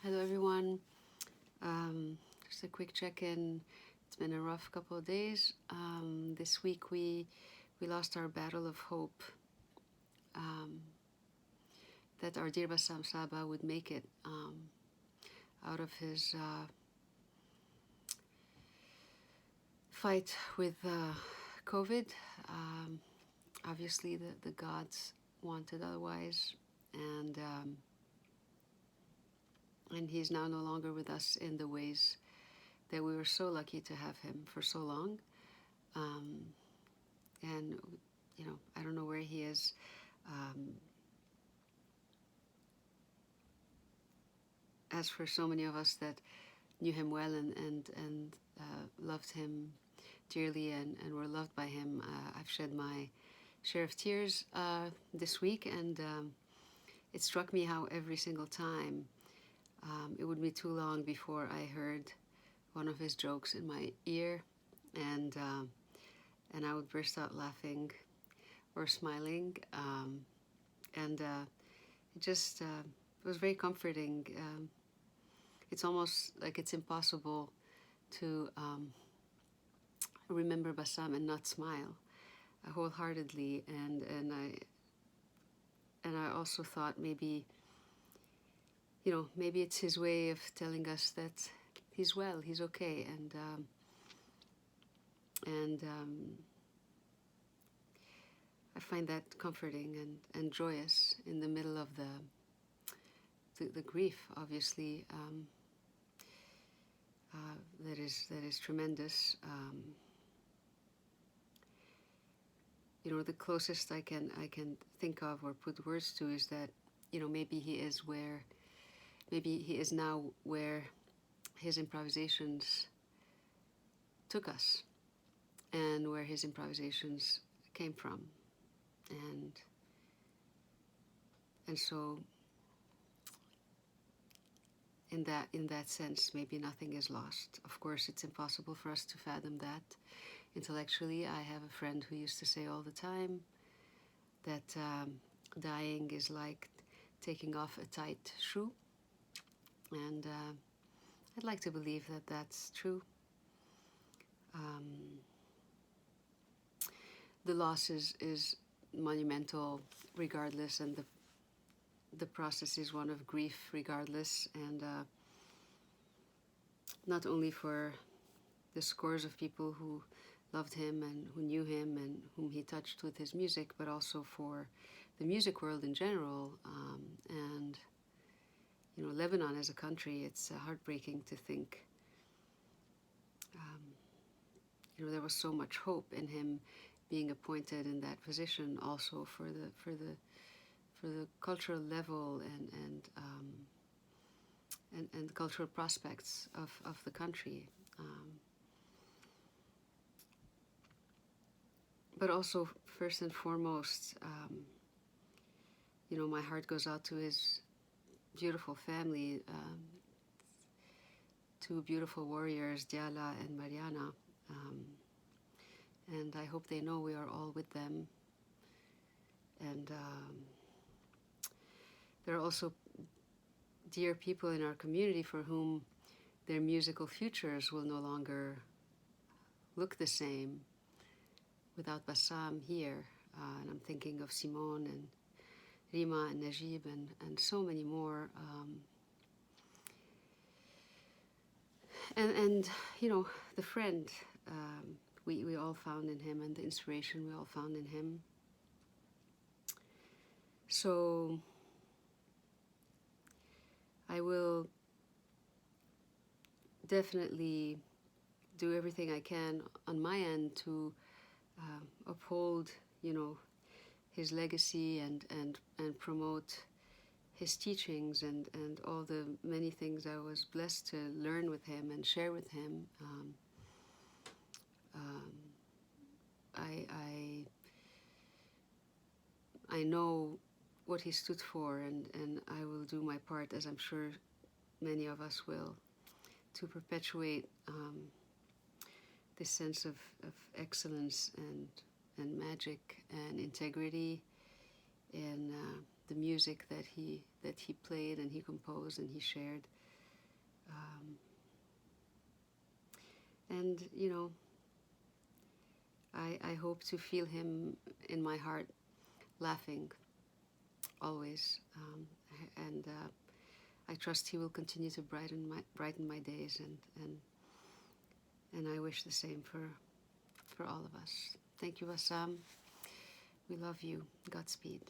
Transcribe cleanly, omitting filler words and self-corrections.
Hello, everyone. Just a quick check-in. It's been a rough couple of days. This week we lost our battle of hope um, that our dear Bassam Saba would make it out of his fight with COVID. Um, Obviously, the gods wanted otherwise, and he's now no longer with us in the ways that we were so lucky to have him for so long. Um, and I don't know where he is. Um, as for so many of us that knew him well and loved him dearly and were loved by him, I've shed my share of tears this week, and it struck me how every single time it would be too long before I heard one of his jokes in my ear, and I would burst out laughing or smiling, and it just was very comforting. It's almost like it's impossible to remember Bassam and not smile wholeheartedly, and I also thought maybe maybe it's his way of telling us that he's well, he's okay, and I find that comforting and joyous in the middle of the grief, obviously, that is tremendous. The closest I can think of or put words to is that maybe he is now where his improvisations took us and where his improvisations came from, and so in that sense maybe nothing is lost. Of course, it's impossible for us to fathom that intellectually. I have a friend who used to say all the time that dying is like taking off a tight shoe, and I'd like to believe that that's true. The loss is monumental regardless, and the process is one of grief regardless, and not only for the scores of people who loved him and who knew him and whom he touched with his music, but also for the music world in general. And Lebanon as a country, it's heartbreaking to think there was so much hope in him being appointed in that position, also for the cultural level and cultural prospects of the country. But also, first and foremost, my heart goes out to his beautiful family, two beautiful warriors, Diala and Mariana. And I hope they know we are all with them. And there are also dear people in our community for whom their musical futures will no longer look the same without Bassam here. And I'm thinking of Simone and Rima and Najib and so many more. And the friend we all found in him, and the inspiration we all found in him. So I will definitely do everything I can on my end to uphold, his legacy and promote his teachings and all the many things I was blessed to learn with him and share with him. I know what he stood for, and I will do my part, as I'm sure many of us will, to perpetuate this sense of excellence and magic and integrity in the music that he played and he composed and he shared. And, I hope to feel him in my heart laughing always. And I trust he will continue to brighten my days, and I wish the same for all of us. Thank you, Bassam. We love you. Godspeed.